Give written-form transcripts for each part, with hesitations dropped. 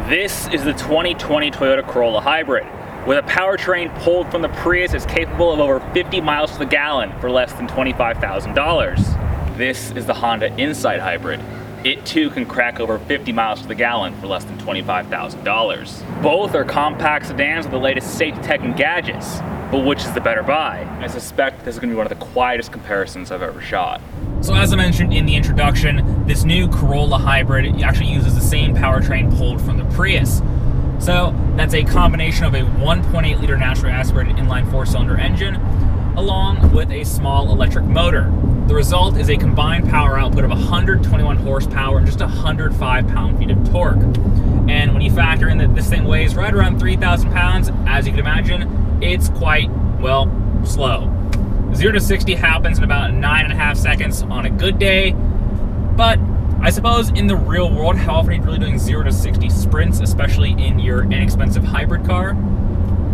This is the 2020 Toyota Corolla Hybrid. With a powertrain pulled from the Prius, it's capable of over 50 miles to the gallon for less than $25,000. This is the Honda Insight Hybrid. It too can crack over 50 miles to the gallon for less than $25,000. Both are compact sedans with the latest safety tech and gadgets, but which is the better buy? I suspect this is going to be one of the quietest comparisons I've ever shot. So as I mentioned in the introduction, this new Corolla Hybrid actually uses the same powertrain pulled from the Prius. So that's a combination of a 1.8 liter naturally aspirated inline 4-cylinder engine along with a small electric motor. The result is a combined power output of 121 horsepower and just 105 pound-feet of torque. And when you factor in that this thing weighs right around 3,000 pounds, as you can imagine, it's quite, well, slow. 0 to 60 happens in about 9.5 seconds on a good day, but I suppose in the real world, how often are you really doing 0 to 60 sprints, especially in your inexpensive hybrid car?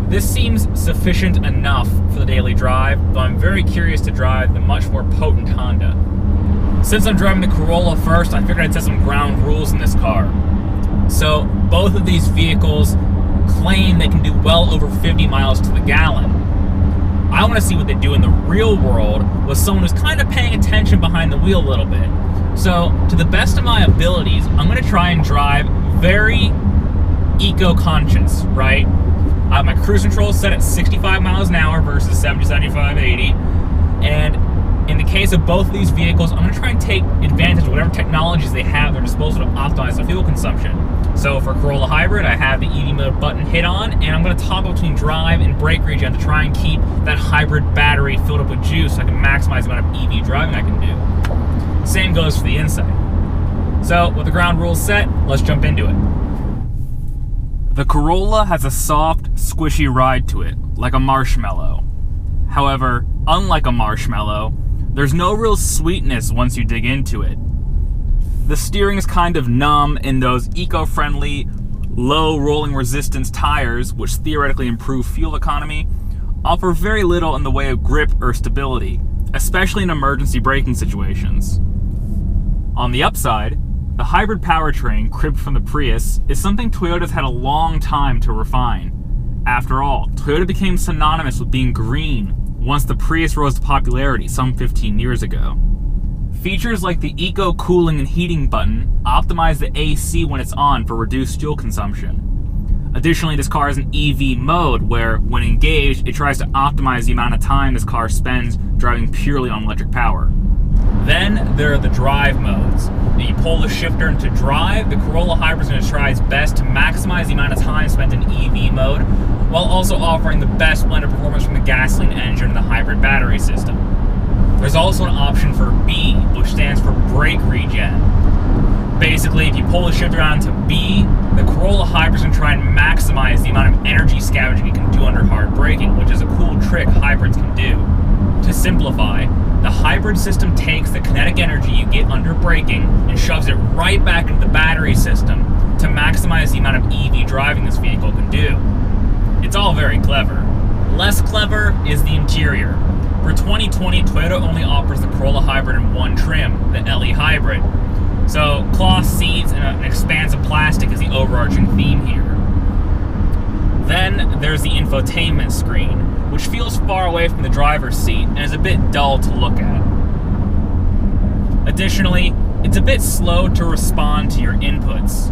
This seems sufficient enough for the daily drive, though I'm very curious to drive the much more potent Honda. Since I'm driving the Corolla first, I figured I'd set some ground rules in this car. So both of these vehicles claim they can do well over 50 miles to the gallon. I want to see what they do in the real world with someone who's kind of paying attention behind the wheel a little bit. So, to the best of my abilities, I'm going to try and drive very eco-conscious, right? I have my cruise control set at 65 miles an hour versus 70, 75, 80. And in the case of both of these vehicles, I'm going to try and take advantage of whatever technologies they have at their disposal to optimize the fuel consumption. So for Corolla Hybrid, I have the Eevee Mode button hit on, and I'm going to toggle between drive and brake regen to try and keep that hybrid battery filled up with juice so I can maximize the amount of EV driving I can do. Same goes for the Insight. So with the ground rules set, let's jump into it. The Corolla has a soft, squishy ride to it, like a marshmallow. However, unlike a marshmallow, there's no real sweetness once you dig into it. The steering is kind of numb, and those eco-friendly, low rolling resistance tires, which theoretically improve fuel economy, offer very little in the way of grip or stability, especially in emergency braking situations. On the upside, the hybrid powertrain cribbed from the Prius is something Toyota's had a long time to refine. After all, Toyota became synonymous with being green once the Prius rose to popularity some 15 years ago. Features like the Eco Cooling and Heating button optimize the AC when it's on for reduced fuel consumption. Additionally, this car has an Eevee Mode where, when engaged, it tries to optimize the amount of time this car spends driving purely on electric power. Then there are the drive modes. When you pull the shifter into drive, the Corolla Hybrid is going to try its best to maximize the amount of time spent in Eevee Mode, while also offering the best blend of performance from the gasoline engine and the hybrid battery system. There's also an option for B, which stands for brake regen. Basically, if you pull the shifter on to B, the Corolla Hybrid is going to try and maximize the amount of energy scavenging you can do under hard braking, which is a cool trick hybrids can do. To simplify, the hybrid system takes the kinetic energy you get under braking and shoves it right back into the battery system to maximize the amount of EV driving this vehicle can do. It's all very clever. Less clever is the interior. For 2020, Toyota only offers the Corolla Hybrid in one trim, the LE Hybrid. So cloth seats and an expansive plastic is the overarching theme here. Then there's the infotainment screen, which feels far away from the driver's seat and is a bit dull to look at. Additionally, it's a bit slow to respond to your inputs.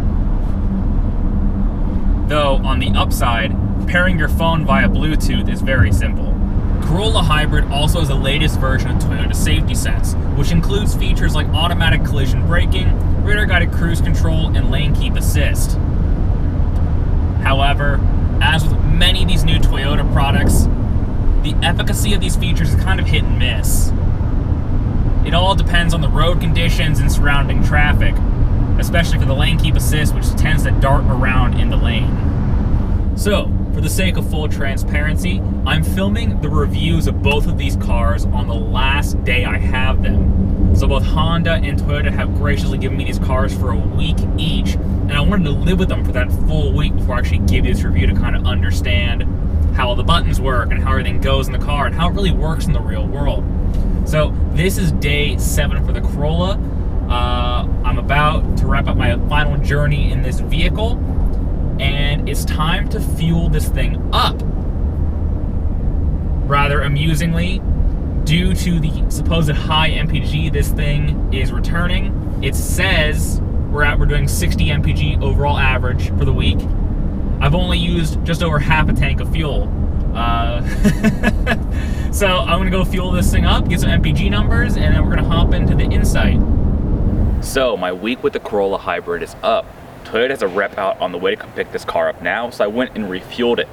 Though, on the upside, pairing your phone via Bluetooth is very simple. Corolla Hybrid also has the latest version of Toyota Safety Sense, which includes features like automatic collision braking, radar-guided cruise control, and lane keep assist. However, as with many of these new Toyota products, the efficacy of these features is kind of hit and miss. It all depends on the road conditions and surrounding traffic, especially for the lane keep assist, which tends to dart around in the lane. So, for the sake of full transparency, I'm filming the reviews of both of these cars on the last day I have them. So both Honda and Toyota have graciously given me these cars for a week each, and I wanted to live with them for that full week before I actually give you this review to kind of understand how all the buttons work and how everything goes in the car and how it really works in the real world. So this is day 7 for the Corolla. I'm about to wrap up my final journey in this vehicle. and it's time to fuel this thing up. Rather amusingly, due to the supposed high MPG this thing is returning, it says we're doing 60 MPG overall average for the week. I've only used just over half a tank of fuel. So I'm gonna go fuel this thing up, get some MPG numbers, and then we're gonna hop into the Insight. So my week with the Corolla Hybrid is up. Toyota has a rep out on the way to come pick this car up now, so I went and refueled it.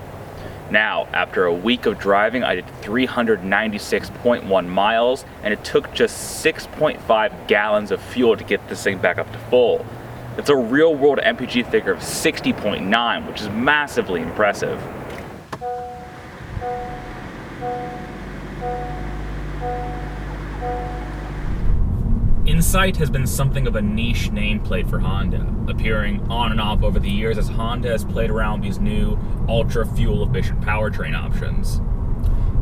Now, after a week of driving, I did 396.1 miles, and it took just 6.5 gallons of fuel to get this thing back up to full. It's a real-world MPG figure of 60.9, which is massively impressive. Insight has been something of a niche nameplate for Honda, appearing on and off over the years as Honda has played around with these new ultra fuel efficient powertrain options.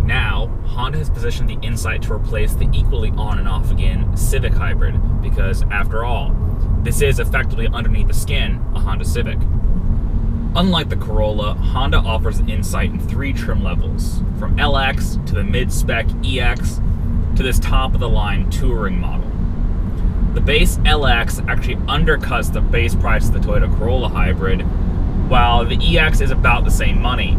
Now, Honda has positioned the Insight to replace the equally on and off again Civic Hybrid, because after all, this is effectively underneath the skin a Honda Civic. Unlike the Corolla, Honda offers the Insight in 3 trim levels, from LX to the mid-spec EX to this top-of-the-line touring model. The base LX actually undercuts the base price of the Toyota Corolla Hybrid, while the EX is about the same money.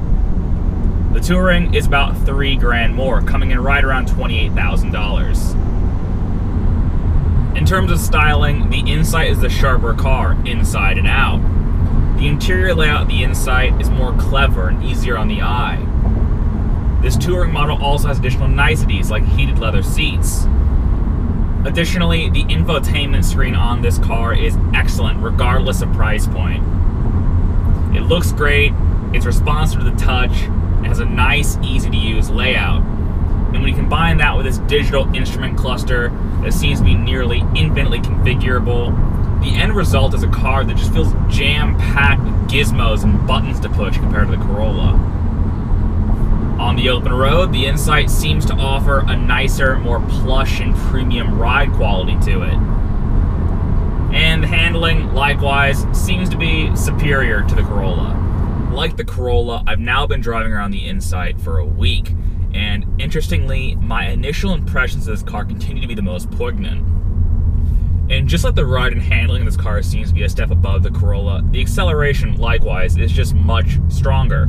The Touring is about $3 grand more, coming in right around $28,000. In terms of styling, the Insight is the sharper car, inside and out. The interior layout of the Insight is more clever and easier on the eye. This Touring model also has additional niceties like heated leather seats. Additionally, the infotainment screen on this car is excellent regardless of price point. It looks great, it's responsive to the touch, and has a nice, easy to use layout. And when you combine that with this digital instrument cluster that seems to be nearly infinitely configurable, the end result is a car that just feels jam-packed with gizmos and buttons to push compared to the Corolla. On the open road, the Insight seems to offer a nicer, more plush and premium ride quality to it. And the handling, likewise, seems to be superior to the Corolla. Like the Corolla, I've now been driving around the Insight for a week, and interestingly, my initial impressions of this car continue to be the most poignant. And just like the ride and handling of this car seems to be a step above the Corolla, the acceleration, likewise, is just much stronger.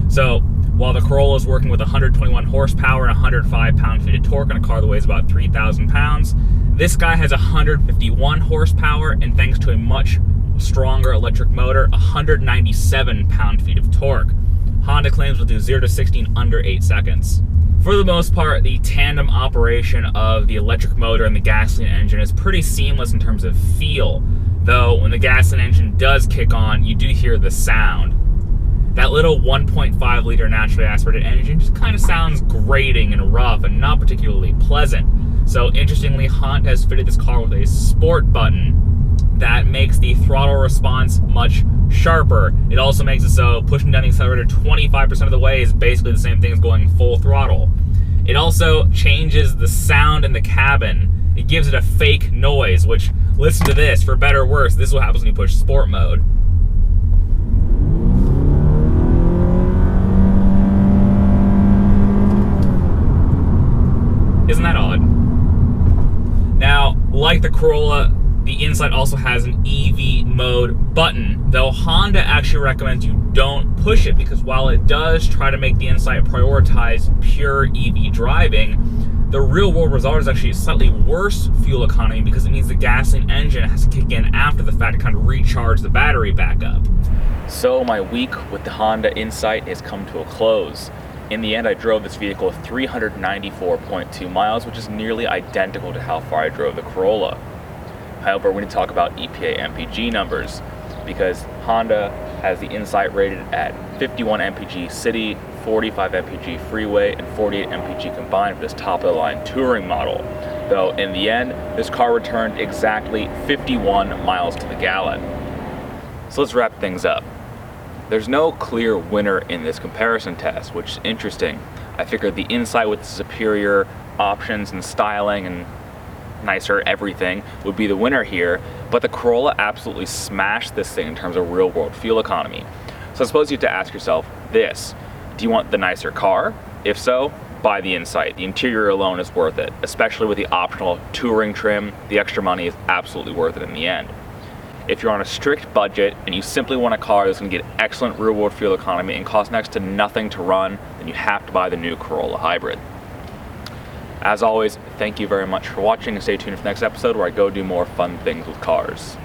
So, while the Corolla is working with 121 horsepower and 105 pound-feet of torque on a car that weighs about 3,000 pounds, this guy has 151 horsepower and, thanks to a much stronger electric motor, 197 pound-feet of torque. Honda claims will do 0 to 60 in under 8 seconds. For the most part, the tandem operation of the electric motor and the gasoline engine is pretty seamless in terms of feel, though when the gasoline engine does kick on, you do hear the sound. That little 1.5 liter naturally aspirated engine just kind of sounds grating and rough and not particularly pleasant. So interestingly, Honda has fitted this car with a sport button that makes the throttle response much sharper. It also makes it so pushing down the accelerator 25% of the way is basically the same thing as going full throttle. It also changes the sound in the cabin. It gives it a fake noise, which, listen to this, for better or worse, this is what happens when you push sport mode. Isn't that odd? Now, like the Corolla, the Insight also has an Eevee Mode button, though Honda actually recommends you don't push it, because while it does try to make the Insight prioritize pure EV driving, the real world result is actually a slightly worse fuel economy, because it means the gasoline engine has to kick in after the fact to kind of recharge the battery back up. So my week with the Honda Insight has come to a close. In the end, I drove this vehicle 394.2 miles, which is nearly identical to how far I drove the Corolla. However, we're going to talk about EPA MPG numbers, because Honda has the Insight rated at 51 MPG city, 45 MPG freeway, and 48 MPG combined for this top-of-the-line touring model. Though in the end, this car returned exactly 51 miles to the gallon. So let's wrap things up. There's no clear winner in this comparison test, which is interesting. I figured the Insight with the superior options and styling and nicer everything would be the winner here, but the Corolla absolutely smashed this thing in terms of real-world fuel economy. So I suppose you have to ask yourself this: do you want the nicer car? If so, buy the Insight. The interior alone is worth it, especially with the optional touring trim. The extra money is absolutely worth it in the end. If you're on a strict budget and you simply want a car that's going to get excellent real-world fuel economy and cost next to nothing to run, then you have to buy the new Corolla Hybrid. As always, thank you very much for watching, and stay tuned for the next episode where I go do more fun things with cars.